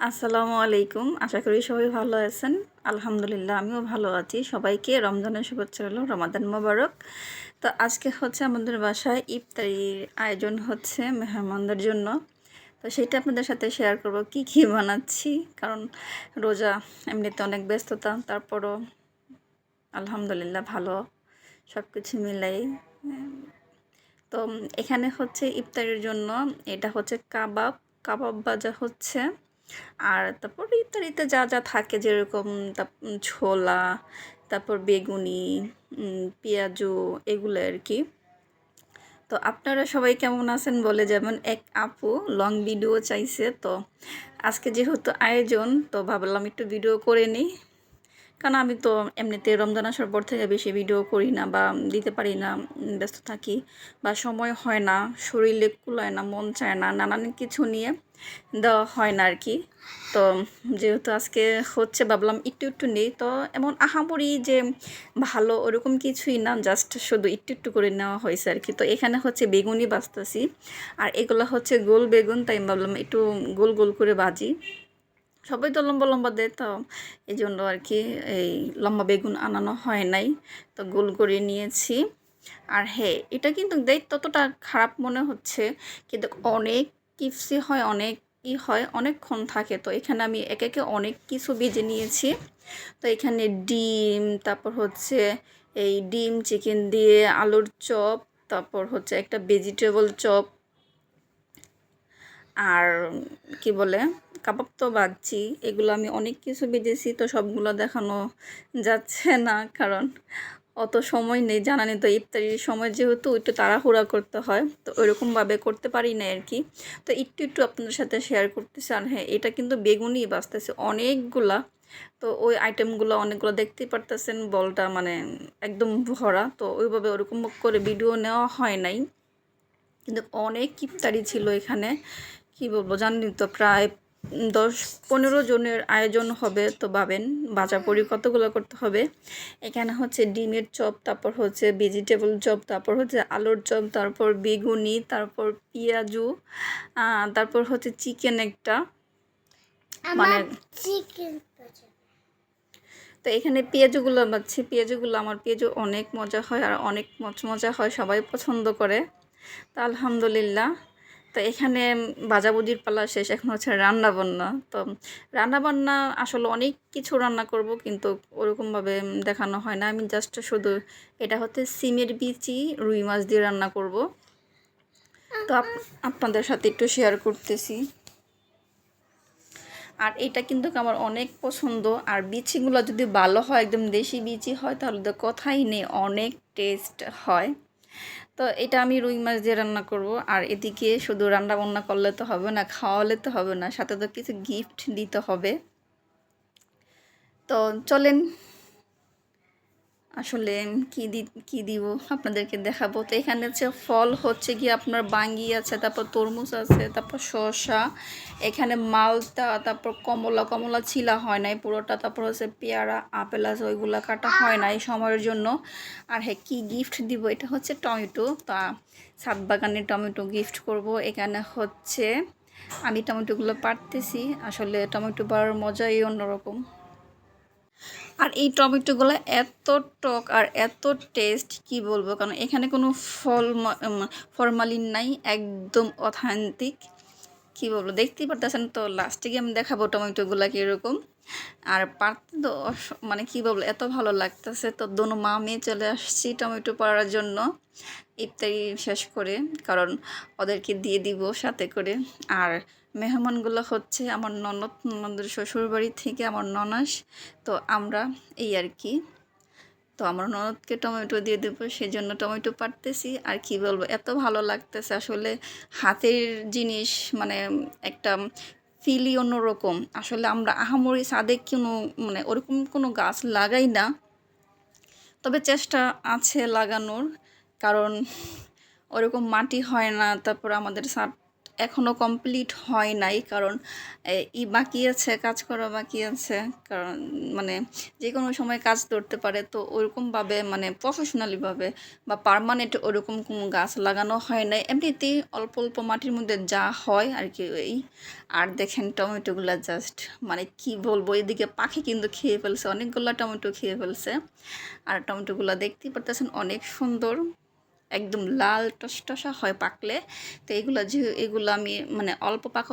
আসসালামু আলাইকুম। আশা করি সবাই ভালো আছেন। আলহামদুলিল্লাহ আমিও ভালো আছি। সবাইকে রমজানের শুভেচ্ছা রইলো। রমাদান মোবারক। তো আজকে হচ্ছে আমাদের বাসায় ইফতারির আয়োজন হচ্ছে মেহমানদের জন্য। তো সেটা আপনাদের সাথে শেয়ার করব কি বানাচ্ছি। কারণ রোজা এমনিতে অনেক ব্যস্ততা। তারপরও আলহামদুলিল্লাহ ভালো সবকিছু মিলাই। তো এখানে হচ্ছে ইফতারির জন্য এটা হচ্ছে কাবাব ভাজা হচ্ছে। আর তারপর ইত্যাদিতে যা যা থাকে যেরকম ছোলা, তারপর বেগুনি, পেঁয়াজু এগুলো আর কি। তো আপনারা সবাই কেমন আছেন বলে যাবেন। এক আপু লং ভিডিও চাইছে, তো আজকে যেহেতু আয়োজন তো ভাবলাম একটু ভিডিও করে নিই। কারণ আমি তো এমনিতে রমজান আসার পর থেকে বেশি ভিডিও করি না বা দিতে পারি না, ব্যস্ত থাকি বা সময় হয় না, শরীরে কুলায় না, মন চায় না, নানান কিছু নিয়ে দেওয়া হয় না আর কি। তো যেহেতু আজকে হচ্ছে ভাবলাম একটু একটু নেই, তো এমন আহামরি যে ভালো ওরকম কিছুই না, জাস্ট শুধু একটু একটু করে নেওয়া হয়েছে আর কি। তো এখানে হচ্ছে বেগুনি বাজতেছি, আর এগুলো হচ্ছে গোল বেগুন, তাই ভাবলাম একটু গোল গোল করে ভাজি। সবাই তো লম্বা লম্বা দেয়, তো এই জন্য আর কি এই লম্বা বেগুন আনানো হয় নাই, তো গোল করে নিয়েছি। আর হ্যাঁ, এটা কিন্তু দেখ ততটা খারাপ মনে হচ্ছে, কিন্তু অনেক কিপসি হয়, অনেক হয়, অনেকক্ষণ থাকে। তো এখানে আমি একে একে অনেক কিছু ভেজে নিয়েছি। তো এখানে ডিম, তারপর হচ্ছে এই ডিম চিকেন দিয়ে আলুর চপ, তারপর হচ্ছে একটা ভেজিটেবল চপ, আর কি বলে কাবাব তো ভাজছি। এগুলো আমি অনেক কিছু ভেজেছি, তো সবগুলো দেখানো যাচ্ছে না, কারণ অত সময় নেই। জানানি তো ইফতারির সময় যেহেতু একটু তাড়াহুড়া করতে হয়, তো ওইরকমভাবে করতে পারি না আর কি। তো একটু একটু আপনাদের সাথে শেয়ার করতেছি। আর হ্যাঁ, এটা কিন্তু বেগুনই বাঁচতেছে অনেকগুলা। তো ওই আইটেমগুলো অনেকগুলো দেখতেই পারতেছেন, বলটা মানে একদম ভরা। তো ওইভাবে ওরকম করে ভিডিও নেওয়া হয় নাই, কিন্তু অনেক ইফতারি ছিল এখানে। কি বলবো জানেন তো, প্রায় 10-15 জনের আয়োজন হবে। তো ভাবেন বাজারপড়ি কতগুলো করতে হবে। এখানে হচ্ছে ডিমের চপ, তারপর হচ্ছে ভেজিটেবল চপ, তারপর হচ্ছে আলুর চপ, তারপর বেগুনি, তারপর পেঁয়াজু, তারপর হচ্ছে চিকেন একটা, মানে চিকেন। তো এখানে পেঁয়াজুগুলো বাচ্ছি, পেঁয়াজুগুলো আমার পেঁয়াজু অনেক মজা হয় আর অনেক মজা হয়, সবাই পছন্দ করে। তো আলহামদুলিল্লাহ। তো এখানে ভাজাভুজির পালা শেষ, এখন হচ্ছে রান্নাবান্না। তো রান্নাবান্না আসলে অনেক কিছু রান্না করব, কিন্তু ওরকমভাবে দেখানো হয় না। আমি জাস্ট শুধু এটা হচ্ছে সিমের বিচি রুই মাছ দিয়ে রান্না করব। তো আপনাদের সাথে একটু শেয়ার করতেছি। আর এটা কিন্তু আমার অনেক পছন্দ। আর বিচিগুলো যদি ভালো হয়, একদম দেশি বিচি হয়, তাহলে তো কথাই নেই, অনেক টেস্ট হয়। তো এটা আমি রুই মাছ দিয়ে রান্না করব। আর এদিকে শুধু রান্না বান্না করলে তো হবে না, খাওয়ালে তো হবে না, সাথে তো কিছু গিফট দিতে হবে। তো চলেন, আসলে কি দিব আপনাদেরকে দেখাবো। তো এখানে হচ্ছে ফল হচ্ছে কি আপনার বাঙ্গি আছে, তারপর তরমুজ আছে, তারপর শসা, এখানে মালটা, তারপর কমলা ছিলা হয় নাই পুরোটা, তারপর হচ্ছে পেয়ারা, আপেল আছে, ওইগুলো কাটা হয় না এই সময়ের জন্য। আর হ্যাঁ, কি গিফট দিব, এটা হচ্ছে টমেটো। তা ছাদ বাগানে টমেটো গিফট করব। এখানে হচ্ছে আমি টমেটোগুলো পাড়তেছি, আসলে টমেটো পাড়ার মজাই অন্যরকম। আর এই টমেটোগুলো এত টক আর এত টেস্ট, কি বলবো, কারণ এখানে কোনো ফরমালিন নাই, একদম অথেন্টিক। কি বলবো, দেখতেই পারতেছেন। তো লাস্টে গিয়ে আমি দেখাবো টমেটোগুলো কীরকম। আর পারতে তো মানে কি বলবো, এত ভালো লাগতেছে। তো দোনো মা মেয়ে চলে আসছি টমেটো পাড়ার জন্য ইফতারি শেষ করে, কারণ ওদেরকে দিয়ে দিব সাথে করে। আর মেহমানগুলো হচ্ছে আমার ননদ, আমাদের শ্বশুরবাড়ি থেকে আমার ননাস। তো আমরা এই আর কি। তো আমার ননদকে টমেটো দিয়ে দেবো, সেই জন্য টমেটো পাড়তেছি। আর কি বলবো, এত ভালো লাগতেছে আসলে, হাতের জিনিস মানে একটা ফিলই অন্যরকম। আসলে আমরা আহামরি ছাদে কোনো মানে ওরকম কোনো গাছ লাগাই না, তবে চেষ্টা আছে লাগানোর, কারণ ওরকম মাটি হয় না। তারপর আমাদের ছাদ এখনও কমপ্লিট হয় নাই, কারণ বাকি আছে, কাজ করা বাকি আছে। কারণ মানে যে কোনো সময় কাজ ধরতে পারে, তো ওরকমভাবে মানে প্রফেশনালিভাবে বা পার্মানেন্ট ওরকম কোনো গাছ লাগানো হয় নাই, এমনিতেই অল্প অল্প মাটির মধ্যে যা হয় আর কি এই। আর দেখেন টমেটোগুলো জাস্ট মানে কি বলবো, এদিকে পাখি কিন্তু খেয়ে ফেলছে, অনেকগুলো টমেটো খেয়ে ফেলছে। আর টমেটোগুলো দেখতেই পারতেছেন অনেক সুন্দর, একদম লাল টসটসা হয় পাকলে। তো এগুলো আমি মানে অল্প পাকা